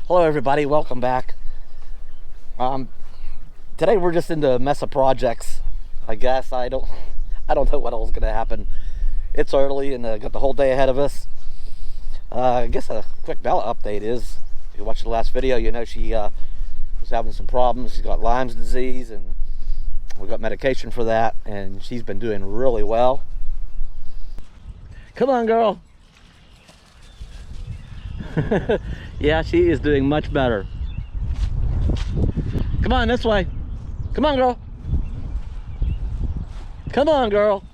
Hello everybody, welcome back. Today we're just into a mess of projects. I guess I don't know what else is gonna happen. It's early and got the whole day ahead of us. I guess a quick Bella update is, if you watched the last video, you know she was having some problems. She's got Lyme's disease and we got medication for that, and she's been doing really well. Come on, girl. Yeah, she is doing much better. Come on, this way. Come on, girl. Come on, girl.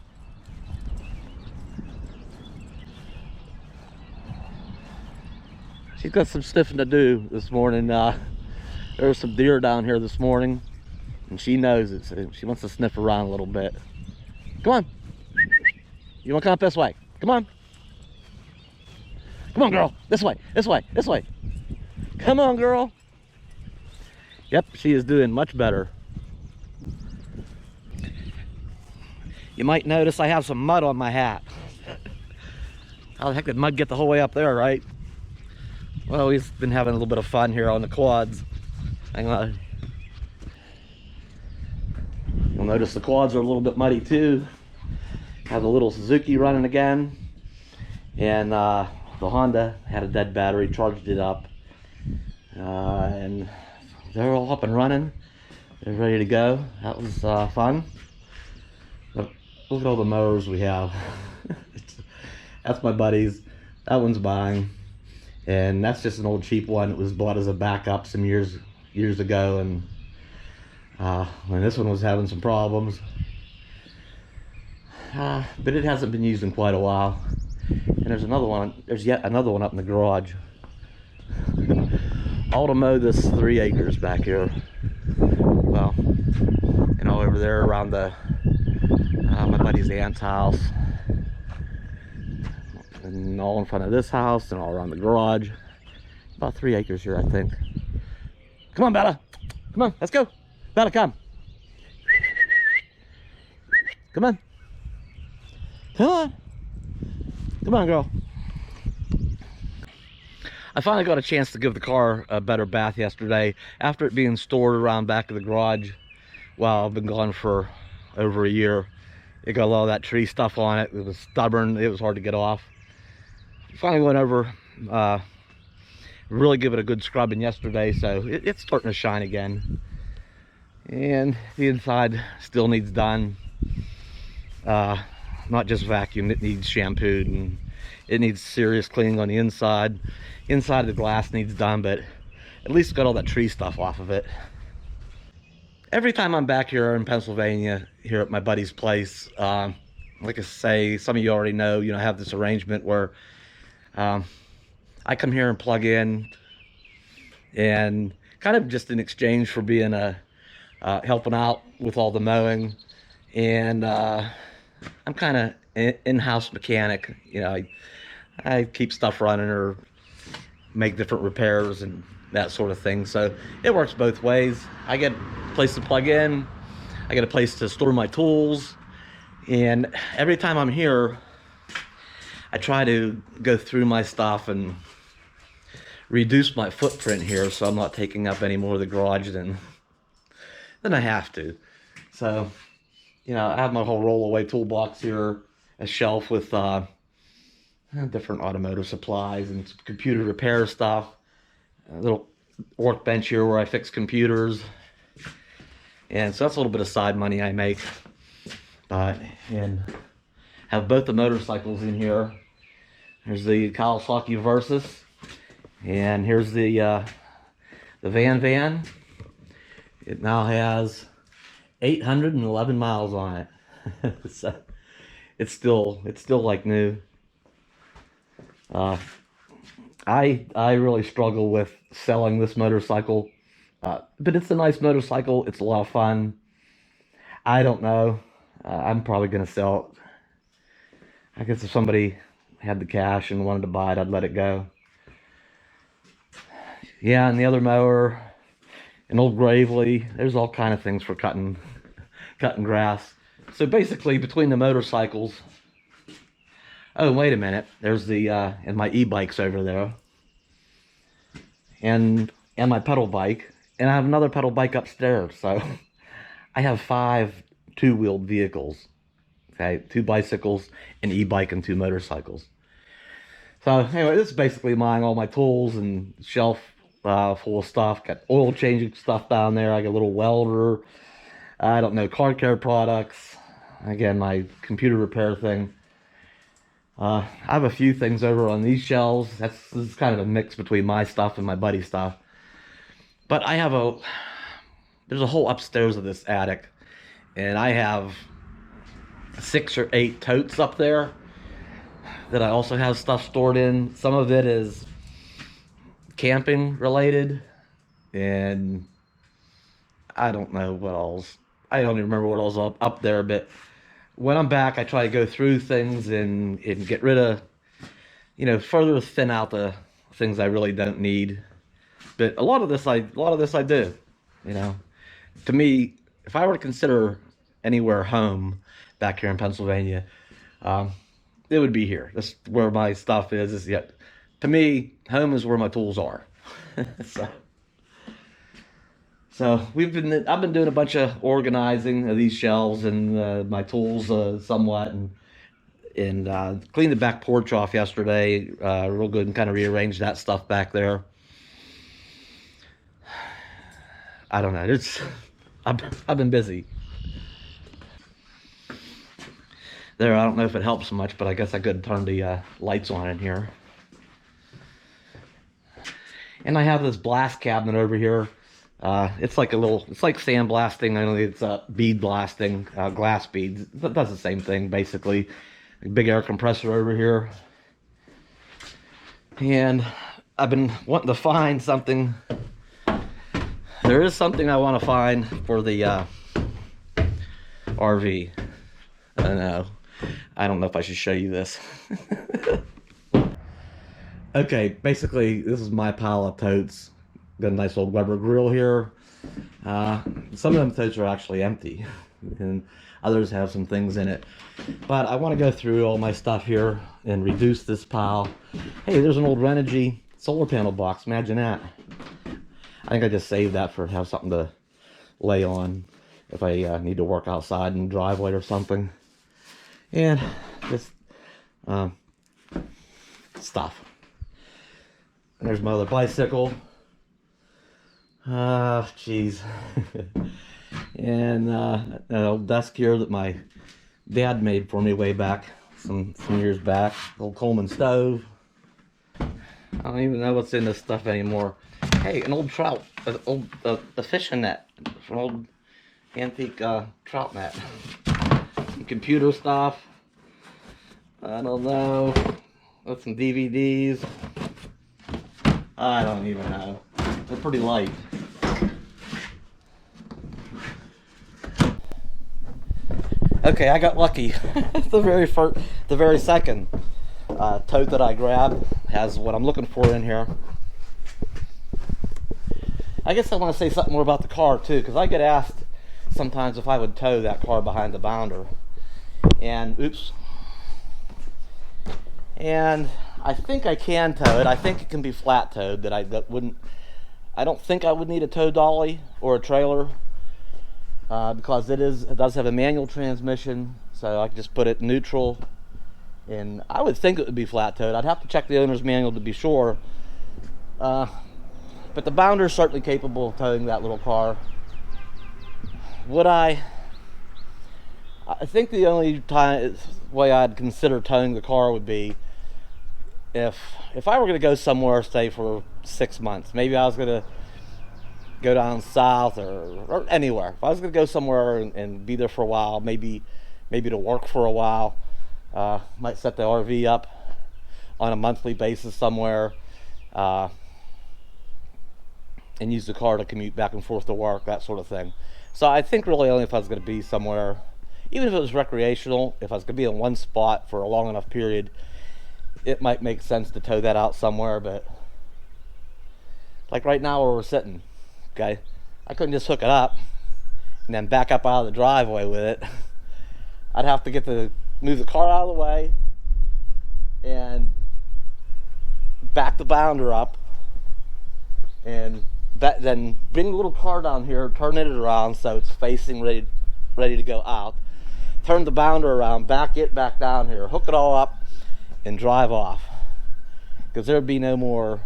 She's got some sniffing to do this morning. There was some deer down here this morning, and she knows it, so she wants to sniff around a little bit. Come on. You want to come up this way? Come on. Come on, girl. This way, this way, this way. Come on, girl. Yep, she is doing much better. You might notice I have some mud on my hat. How the heck did mud get the whole way up there, right? Well, we've been having a little bit of fun here on the quads. Hang on. You'll notice the quads are a little bit muddy too. Have the little Suzuki running again. And the Honda had a dead battery, charged it up, and they're all up and running. They're ready to go. That was fun. Look at all the mowers we have. That's my buddy's. That one's mine, and that's just an old cheap one. It was bought as a backup some years ago, and when this one was having some problems, but it hasn't been used in quite a while. And there's another one, there's yet another one up in the garage. All to mow this 3 acres back here. Well, and all over there around the my buddy's aunt's house, and all in front of this house, and all around the garage. About 3 acres here, I think. Come on, Bella. Come on, let's go. Bella, come. Come on. Come on. Come on, girl. I finally got a chance to give the car a better bath yesterday after it being stored around back of the garage. Well, I've been gone for over a year. It got a lot of that tree stuff on it. It was stubborn. It was hard to get off. Finally went over, really give it a good scrubbing yesterday, so it's starting to shine again. And the inside still needs done. Not just vacuumed, it needs shampooed, and it needs serious cleaning on the inside. Inside of the glass needs done, but at least got all that tree stuff off of it. Every time I'm back here in Pennsylvania, here at my buddy's place, like I say, some of you already know, I have this arrangement where I come here and plug in, and kind of just in exchange for being helping out with all the mowing, and I'm kind of in-house mechanic. I keep stuff running or make different repairs and that sort of thing. So it works both ways. I get a place to plug in, I get a place to store my tools, and every time I'm here, I try to go through my stuff and reduce my footprint here, so I'm not taking up any more of the garage than I have to. So I have my whole roll-away toolbox here, a shelf with different automotive supplies and computer repair stuff, a little workbench here where I fix computers, and so that's a little bit of side money I make. And have both the motorcycles in here. There's the Kawasaki Versus, and here's the VanVan. It now has 811 miles on it. So it's still like new. I really struggle with selling this motorcycle, but it's a nice motorcycle. It's a lot of fun. I don't know. I'm probably gonna sell it. I guess if somebody had the cash and wanted to buy it, I'd let it go. Yeah, and the other mower, an old Gravely. There's all kind of things for cutting grass. So basically, between the motorcycles, oh wait a minute, there's the and my e-bikes over there, and my pedal bike, and I have another pedal bike upstairs. So I have 5 two-wheeled vehicles. Okay, 2 bicycles, an e-bike, and 2 motorcycles. So anyway, this is basically mine. All my tools and shelf full of stuff. Got oil changing stuff down there. I got a little welder. I don't know, car care products. Again, my computer repair thing. I have a few things over on these shelves. This is kind of a mix between my stuff and my buddy's stuff. But there's a whole upstairs of this attic, and I have 6 or 8 totes up there that I also have stuff stored in. Some of it is camping related, and I don't know what else. I don't even remember what else up there, but when I'm back, I try to go through things and get rid of, further thin out the things I really don't need. But a lot of this I do, To me, if I were to consider anywhere home back here in Pennsylvania, it would be here. That's where my stuff is. To me, home is where my tools are. So I've been doing a bunch of organizing of these shelves and my tools somewhat, and cleaned the back porch off yesterday, real good, and kind of rearranged that stuff back there. I don't know. I've been busy. There, I don't know if it helps much, but I guess I could turn the lights on in here. And I have this blast cabinet over here. It's like sandblasting, only it's bead blasting, glass beads. It does the same thing, basically. A big air compressor over here. And I've been wanting to find something. There is something I want to find for the RV. I don't know. I don't know if I should show you this. Okay, basically, this is my pile of totes. Got a nice old Weber grill here. Some of them totes are actually empty, and others have some things in it. But I want to go through all my stuff here and reduce this pile. Hey, there's an old Renogy solar panel box. Imagine that. I think I just saved that for have something to lay on if I need to work outside in the driveway or something. And just stuff. And there's my other bicycle. Jeez. And an old desk here that my dad made for me way back, some years back. Old Coleman stove. I don't even know what's in this stuff anymore. Hey, an old trout, the fishing net, an old antique trout net. Some computer stuff. I don't know. With some DVDs. I don't even know. They're pretty light. Okay, I got lucky. The very second tote that I grabbed has what I'm looking for in here. I guess I want to say something more about the car too, because I get asked sometimes if I would tow that car behind the bounder. And oops. And I think I can tow it. I think it can be flat towed. I don't think I would need a tow dolly or a trailer because it does have a manual transmission, so I can just put it neutral. And I would think it would be flat towed. I'd have to check the owner's manual to be sure. But the bounder is certainly capable of towing that little car. Would I? I think the only way I'd consider towing the car would be if I were going to go somewhere, say for 6 months. Maybe I was going to go down south or anywhere. If I was going to go somewhere and be there for a while, maybe to work for a while, might set the RV up on a monthly basis somewhere, and use the car to commute back and forth to work, that sort of thing. So I think really only if I was going to be somewhere, even if it was recreational, if I was going to be in one spot for a long enough period, it might make sense to tow that out somewhere. But like right now where we're sitting, okay, I couldn't just hook it up and then back up out of the driveway with it. I'd have to move the car out of the way and back the bounder up and then bring the little car down here, turn it around so it's facing ready to go out. Turn the bounder around, back it back down here, hook it all up, and drive off. Because there'd be no more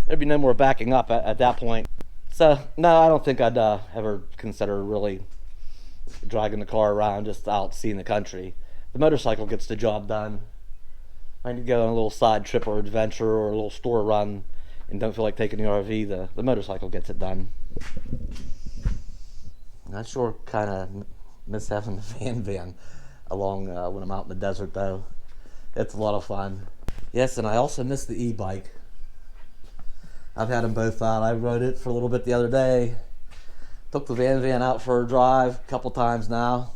backing up at that point. So no, I don't think I'd ever consider really dragging the car around just out seeing the country. The motorcycle gets the job done. I need to go on a little side trip or adventure or a little store run and don't feel like taking the RV, the motorcycle gets it done. I sure kind of miss having the VanVan along when I'm out in the desert, though. It's a lot of fun. Yes, and I also miss the e-bike. I've had them both out. I rode it for a little bit the other day. Took the VanVan out for a drive a couple times now.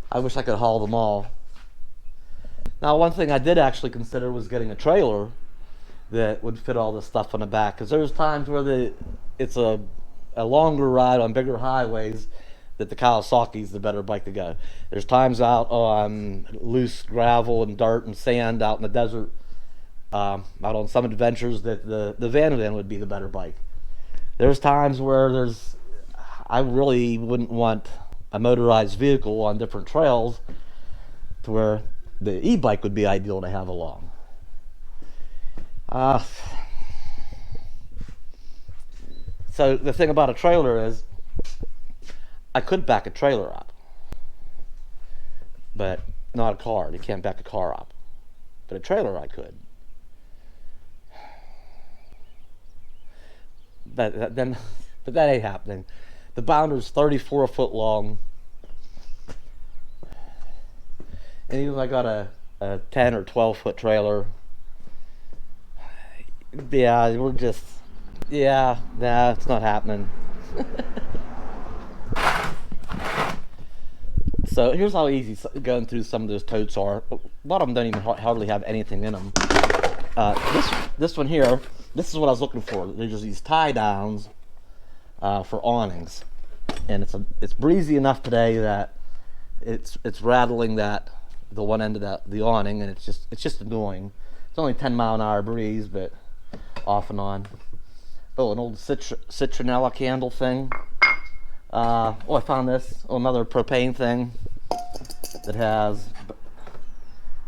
I wish I could haul them all. Now, one thing I did actually consider was getting a trailer that would fit all this stuff on the back, because there's times where it's a longer ride on bigger highways that the Kawasaki's the better bike to go. There's times out on loose gravel and dirt and sand out in the desert, out on some adventures, that the VanVan would be the better bike. There's times where I really wouldn't want a motorized vehicle on different trails, to where the e-bike would be ideal to have along. So the thing about a trailer is, I could back a trailer up, but not a car. You can't back a car up. But a trailer I could. But that ain't happening. The bounder's 34 foot long, and even if I got a 10 or 12 foot trailer, yeah, nah, it's not happening. So here's how easy going through some of those totes are. A lot of them don't even hardly have anything in them. This one here, this is what I was looking for. There's just these tie downs for awnings, and it's breezy enough today that it's rattling the one end of the awning, and it's just annoying. It's only 10-mile-an-hour breeze, but off and on. Oh, an old citronella candle thing. I found this. Another propane thing that has.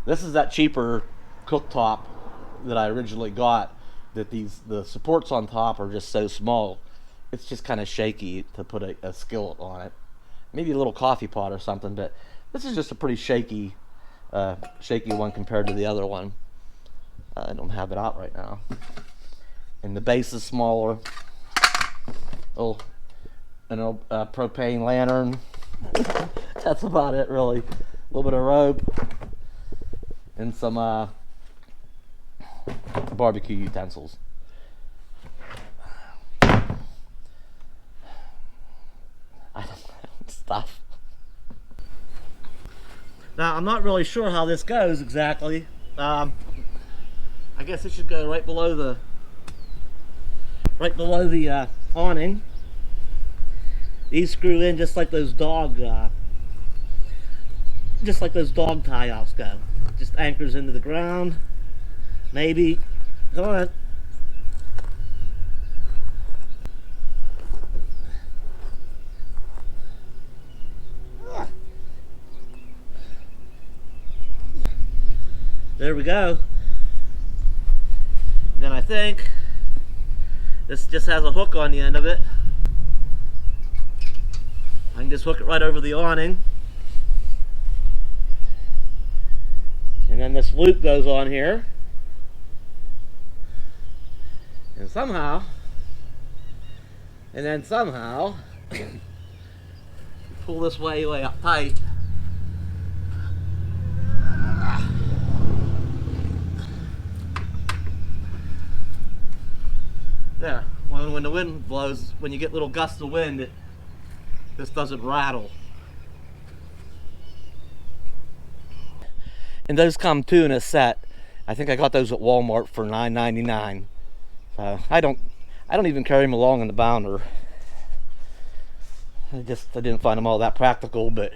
This is that cheaper cooktop that I originally got. That the supports on top are just so small. It's just kind of shaky to put a skillet on it. Maybe a little coffee pot or something, but this is just a pretty shaky one compared to the other one. I don't have it out right now. And the base is smaller. Oh, an old propane lantern. That's about it, really. A little bit of rope and some barbecue utensils. I don't stuff. Now, I'm not really sure how this goes exactly. I guess it should go right below the awning. These screw in just like those dog tie-offs go. Just anchors into the ground. Maybe. Come on. There we go. And then I think this just has a hook on the end of it. I can just hook it right over the awning. And then this loop goes on here. And somehow, pull this way up tight. There. When the wind blows, when you get little gusts of wind, this doesn't rattle. And those come two in a set. I think I got those at Walmart for $9.99. I don't even carry them along in the bounder. I didn't find them all that practical, but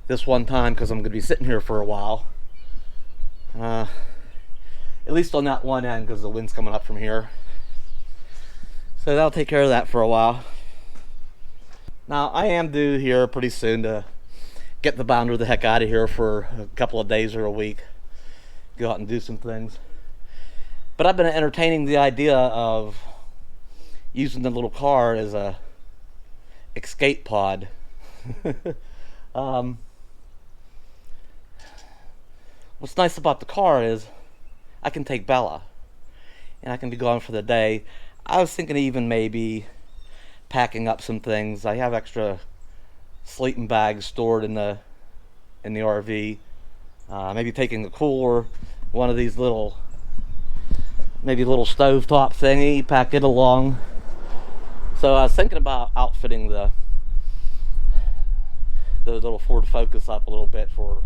this one time, because I'm going to be sitting here for a while, at least on that one end, because the wind's coming up from here. So that'll take care of that for a while. Now I am due here pretty soon to get the bounder the heck out of here for a couple of days or a week. Go out and do some things. But I've been entertaining the idea of using the little car as a escape pod. What's nice about the car is I can take Bella and I can be gone for the day. I was thinking even maybe packing up some things. I have extra sleeping bags stored in the RV. Maybe taking a cooler, one of these little, maybe a little stovetop thingy, pack it along. So I was thinking about outfitting the little Ford Focus up a little bit for,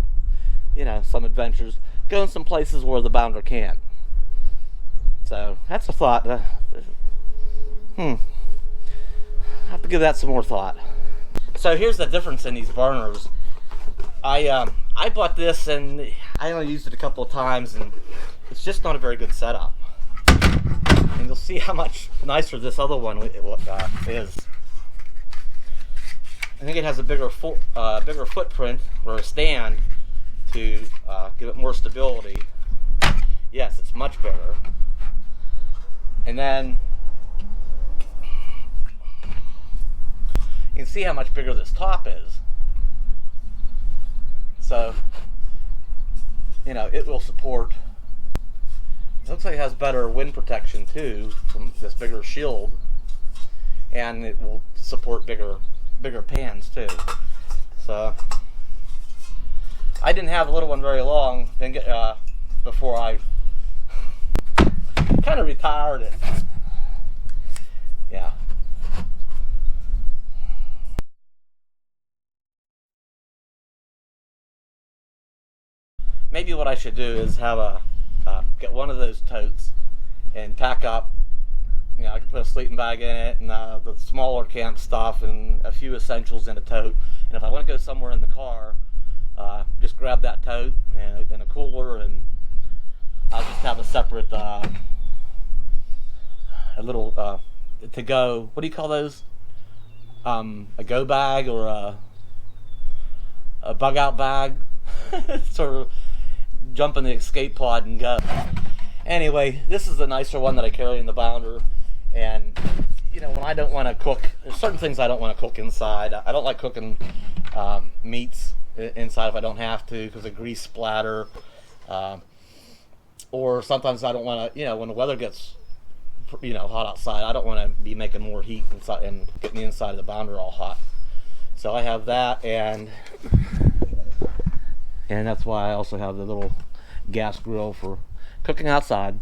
you know, some adventures, going some places where the bounder can't. So that's a thought. I have to give that some more thought. So here's the difference in these burners. I bought this and I only used it a couple of times, and it's just not a very good setup. And you'll see how much nicer this other one is. I think it has a bigger footprint, or a stand, to give it more stability. Yes, it's much bigger. And then you can see how much bigger this top is. So, you know, it will support. It looks like it has better wind protection too, from this bigger shield, and it will support bigger pans too. So I didn't have the little one very long. Before I kind of retired it. Yeah. Maybe what I should do is have get one of those totes and pack up. You know, I can put a sleeping bag in it, and the smaller camp stuff, and a few essentials in a tote. And if I want to go somewhere in the car, just grab that tote and a cooler, and I'll just have a separate, a little to go. What do you call those? A go bag, or a bug out bag. Sort of jump in the escape pod and go. Anyway, this is the nicer one that I carry in the bounder. And you know, when I don't want to cook, there's certain things I don't want to cook inside. I don't like cooking meats inside if I don't have to, because of grease splatter. Or sometimes I don't want to, you know, when the weather gets, you know, hot outside, I don't want to be making more heat inside and getting the inside of the bounder all hot. So I have that, and that's why I also have the little gas grill for cooking outside.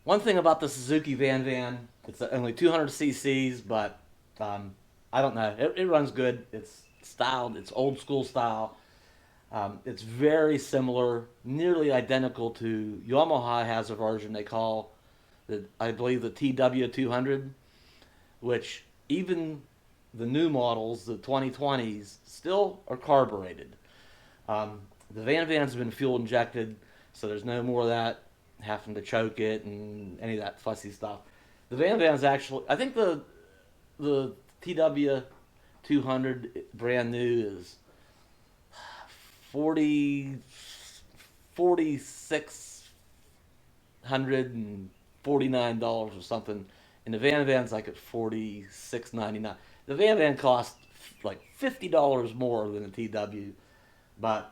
One thing about the Suzuki VanVan, it's only 200 cc's, but I don't know, it runs good. It's styled, it's old school style. It's very similar, nearly identical to Yamaha has a version they call, I believe, the TW200, which even the new models, the 2020s, still are carbureted. The VanVan's been fuel injected, so there's no more of that having to choke it and any of that fussy stuff. The VanVan's actually, I think the TW200 brand new is $4,649 or something, and the VanVan's like at $46.99. The VanVan costs like $50 more than the TW, but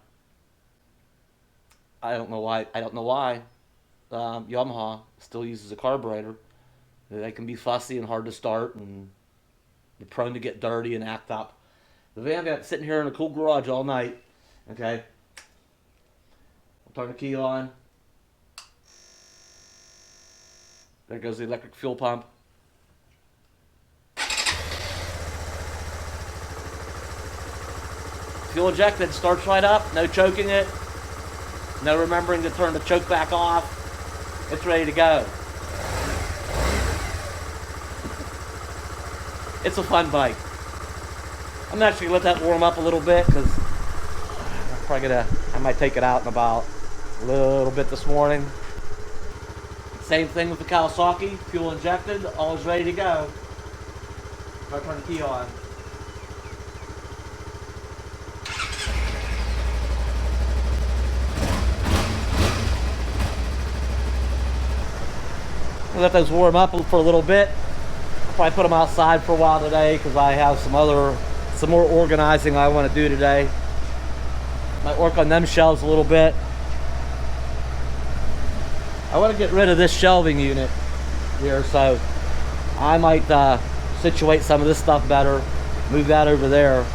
I don't know why. Yamaha still uses a carburetor. They can be fussy and hard to start, and they're prone to get dirty and act up. The VanVan sitting here in a cool garage all night. Okay, I'll turn the key on. There goes the electric fuel pump. Fuel injected, starts right up, no choking it, no remembering to turn the choke back off. It's ready to go. It's a fun bike. I'm actually gonna let that warm up a little bit, because I might take it out in about A little bit this morning. Same thing with the Kawasaki, fuel injected, always ready to go. If I turn the key on. I'll let those warm up for a little bit. I'll probably put them outside for a while today because I have some more organizing I want to do today. Might work on them shelves a little bit. I want to get rid of this shelving unit here, so I might situate some of this stuff better, move that over there,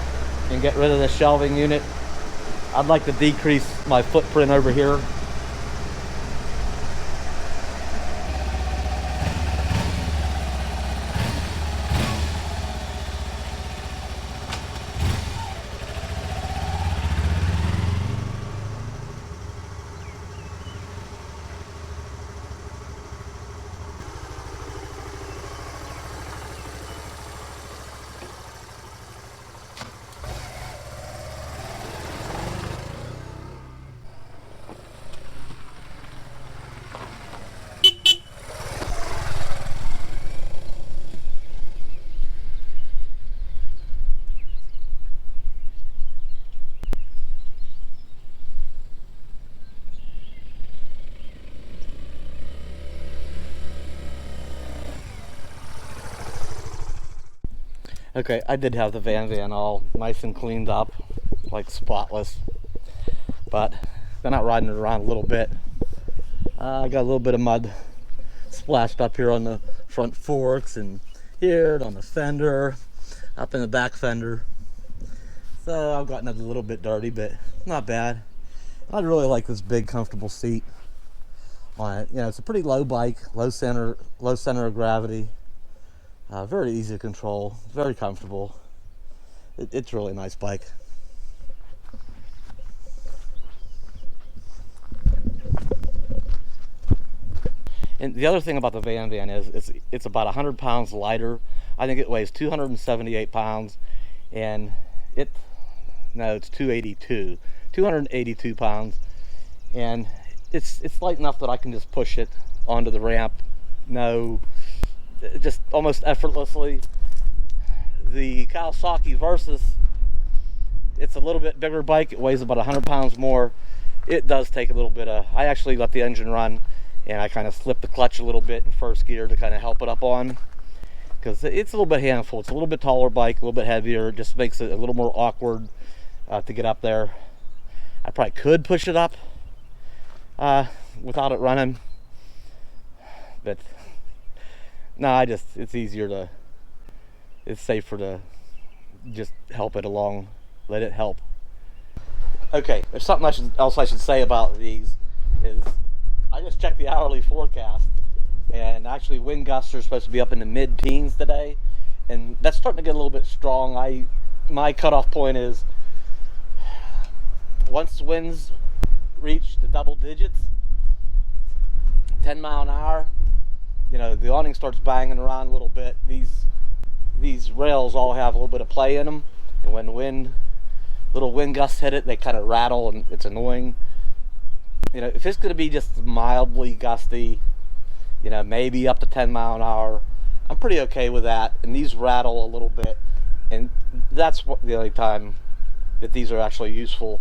and get rid of this shelving unit. I'd like to decrease my footprint over here. Okay, I did have the VanVan all nice and cleaned up, like spotless, but been out riding it around a little bit. I got a little bit of mud splashed up here on the front forks and here on the fender, up in the back fender. So I've gotten it a little bit dirty, but not bad. I really like this big, comfortable seat on it. You know, it's a pretty low bike, low center of gravity. Very easy to control, very comfortable. It's really a nice bike. And the other thing about the VanVan is it's about 100 pounds lighter. I think it weighs 278 pounds, and it's 282 pounds, and it's light enough that I can just push it onto the ramp. Just almost effortlessly. The Kawasaki Versus, it's a little bit bigger bike. It weighs about 100 pounds more. It does take a little bit of, I actually let the engine run and I kind of slipped the clutch a little bit in first gear to kind of help it up on, because it's a little bit handful. It's a little bit taller bike, a little bit heavier. It just makes it a little more awkward to get up there. I probably could push it up without it running, but no, it's easier to, it's safer to just help it along, let it help. Okay, there's something else I should say about these is I just checked the hourly forecast, and actually wind gusts are supposed to be up in the mid-teens today, and that's starting to get a little bit strong. My cutoff point is once winds reach the double digits, 10 mile an hour, you know, the awning starts banging around a little bit. These rails all have a little bit of play in them, and when little wind gusts hit it, they kind of rattle, and it's annoying. You know, if it's going to be just mildly gusty, you know, maybe up to 10 mile an hour, I'm pretty okay with that. And these rattle a little bit, and that's the only time that these are actually useful.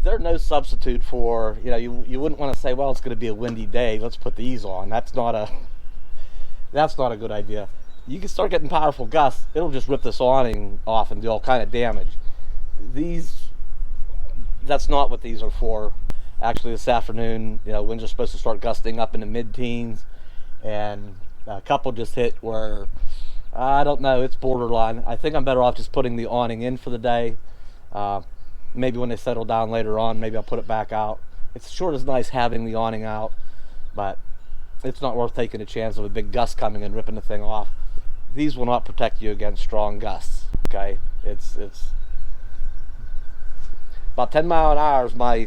They're no substitute for, you know, you wouldn't want to say, well, it's going to be a windy day, let's put these on. That's not a good idea. You can start getting powerful gusts, it'll just rip this awning off and do all kind of damage. That's not what these are for. Actually, this afternoon, you know, winds are supposed to start gusting up in the mid-teens, and a couple just hit where, I don't know, it's borderline. I think I'm better off just putting the awning in for the day. Maybe when they settle down later on, maybe I'll put it back out. It's sure as nice having the awning out, but it's not worth taking a chance of a big gust coming and ripping the thing off. These will not protect you against strong gusts, okay? It's about 10 mile an hour is my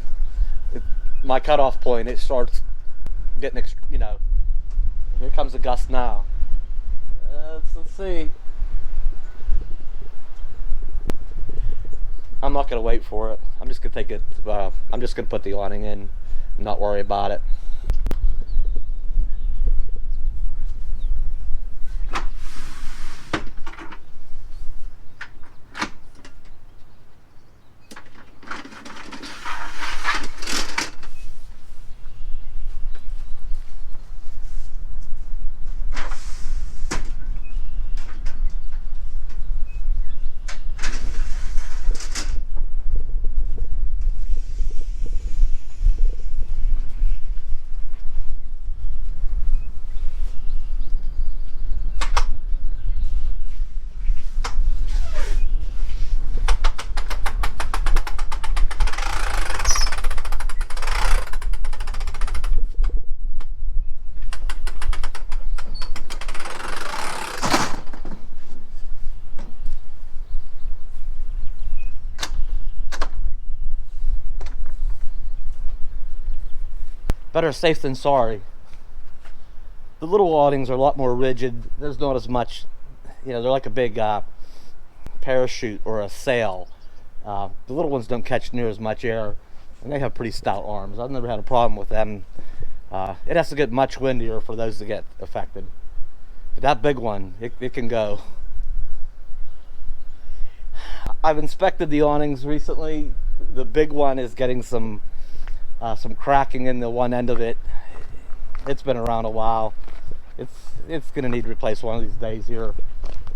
cutoff point. It starts getting, you know, here comes the gust now. Let's see. I'm not going to wait for it. I'm just going to take it, I'm just going to put the awning in. not worry about it. Better safe than sorry. The little awnings are a lot more rigid. There's not as much, you know, they're like a big parachute or a sail. The little ones don't catch near as much air, and they have pretty stout arms. I've never had a problem with them. It has to get much windier for those to get affected. But that big one, it can go. I've inspected the awnings recently. The big one is getting some cracking in the one end of it. It's been around a while. It's gonna need to replace one of these days here.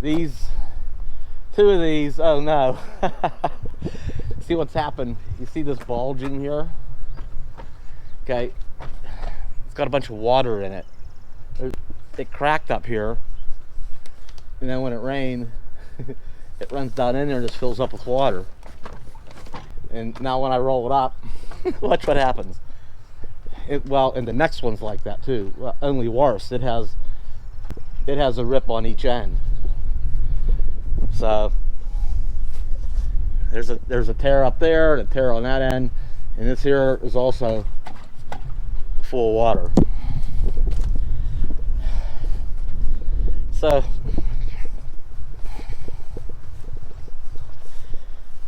Two of these, oh no. See what's happened? You see this bulge in here? Okay, it's got a bunch of water in it. It cracked up here, and then when it rained, it runs down in there and just fills up with water. And now when I roll it up, watch what happens. Well, and the next one's like that too. Well, only worse. It has a rip on each end. So there's a tear up there and a tear on that end, and this here is also full of water. So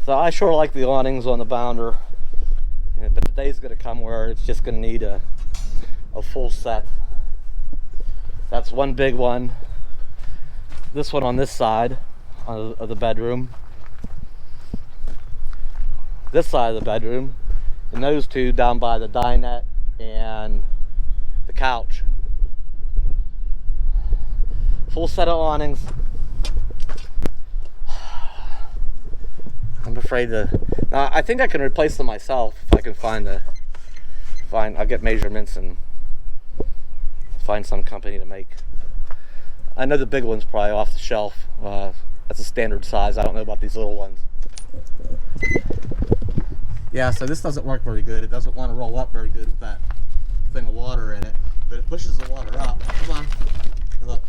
I sure like the awnings on the bounder, but the day's going to come where it's just going to need a full set. That's one big one. This one on this side of the bedroom. This side of the bedroom. And those two down by the dinette and the couch. Full set of awnings. I'm afraid to. I think I can replace them myself if I can I'll get measurements and find some company to make. I know the big one's probably off the shelf. That's a standard size. I don't know about these little ones. Yeah, so this doesn't work very good. It doesn't want to roll up very good with that thing of water in it, but it pushes the water up. Come on, look.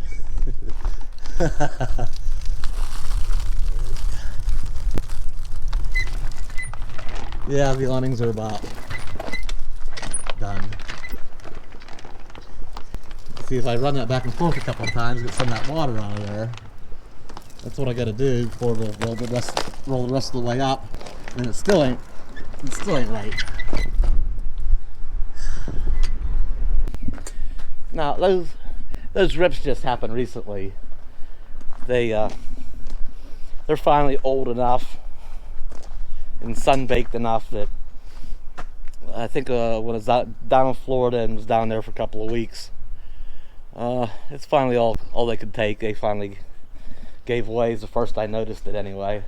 Yeah, the awnings are about done. See, if I run that back and forth a couple of times, get some of that water out of there. That's what I got to do before to roll the rest of the way up, and it still ain't right. Now those rips just happened recently. They're finally old enough and sun-baked enough that I think when I was down in Florida and was down there for a couple of weeks, it's finally all they could take. They finally gave way. It's the first I noticed it anyway.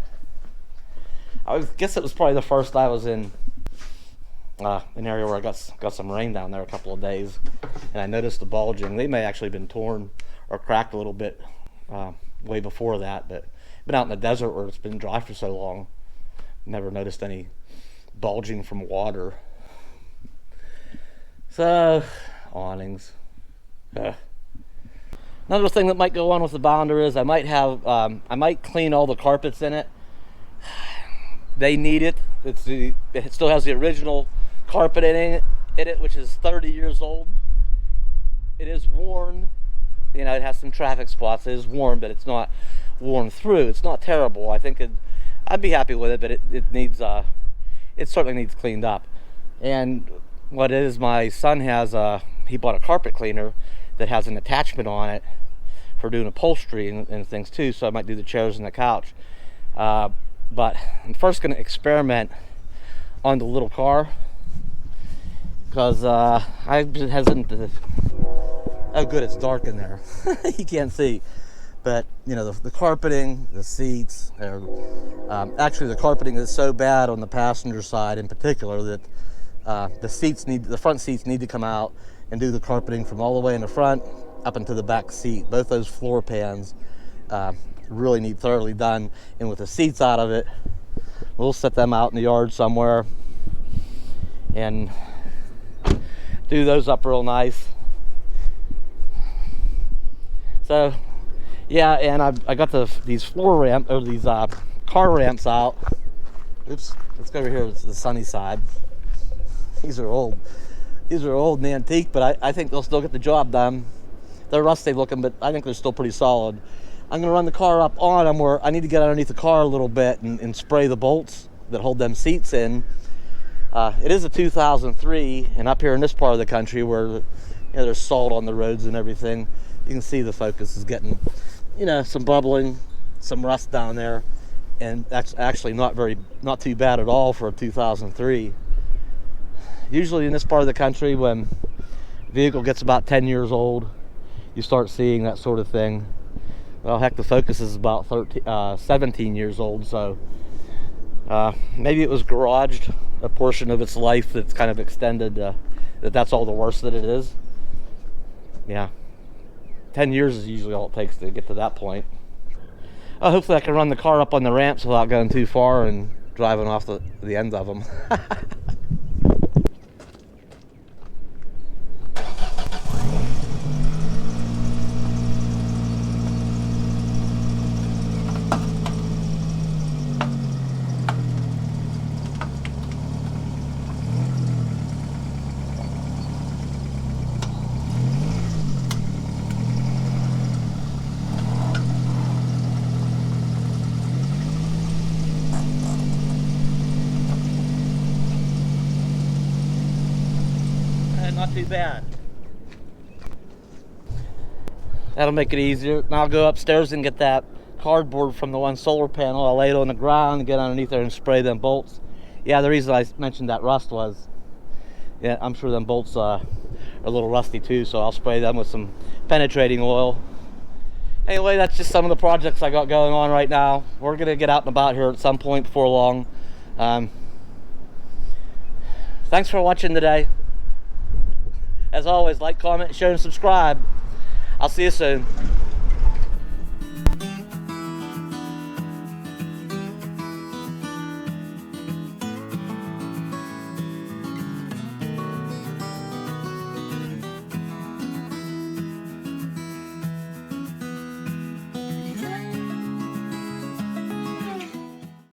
I guess it was probably the first I was in an area where I got some rain down there a couple of days, and I noticed the bulging. They may actually have been torn or cracked a little bit way before that, but been out in the desert where it's been dry for so long, never noticed any bulging from water. So, awnings. Another thing that might go on with the bounder is I might clean all the carpets in it. They need it. It still has the original carpet in it, which is 30 years old. It is worn. You know, it has some traffic spots. It is worn, but it's not worn through. It's not terrible. I think I'd be happy with it, but it needs it certainly needs cleaned up. And what it is, my son has he bought a carpet cleaner that has an attachment on it for doing upholstery and things too, so I might do the chairs and the couch. But I'm first going to experiment on the little car, because I've been hesitant to... Oh good, it's dark in there. You can't see. But you know, the carpeting, the seats, actually the carpeting is so bad on the passenger side in particular that the front seats need to come out and do the carpeting from all the way in the front up into the back seat. Both those floor pans really need thoroughly done, and with the seats out of it, we'll set them out in the yard somewhere and do those up real nice. So yeah, and I got these floor ramp, or these car ramps out. Oops, let's go over here to the sunny side. These are old and antique, but I think they'll still get the job done. They're rusty looking, but I think they're still pretty solid. I'm gonna run the car up on them where I need to get underneath the car a little bit and spray the bolts that hold them seats in. It is a 2003, and up here in this part of the country where, you know, there's salt on the roads and everything, you can see the Focus is getting, you know, some bubbling, some rust down there, and that's actually not too bad at all for a 2003. Usually in this part of the country, when a vehicle gets about 10 years old, you start seeing that sort of thing. Well, heck, the Focus is about 17 years old, so maybe it was garaged a portion of its life that's kind of extended, that's all the worse that it is. Yeah, 10 years is usually all it takes to get to that point. Hopefully I can run the car up on the ramps without going too far and driving off the ends of them. Not too bad. That'll make it easier. Now I'll go upstairs and get that cardboard from the one solar panel. I'll lay it on the ground and get underneath there and spray them bolts. Yeah, the reason I mentioned that rust was, yeah, I'm sure them bolts are a little rusty too, so I'll spray them with some penetrating oil. Anyway, that's just some of the projects I got going on right now. We're gonna get out and about here at some point before long. Thanks for watching today. As always, like, comment, share, and subscribe. I'll see you soon.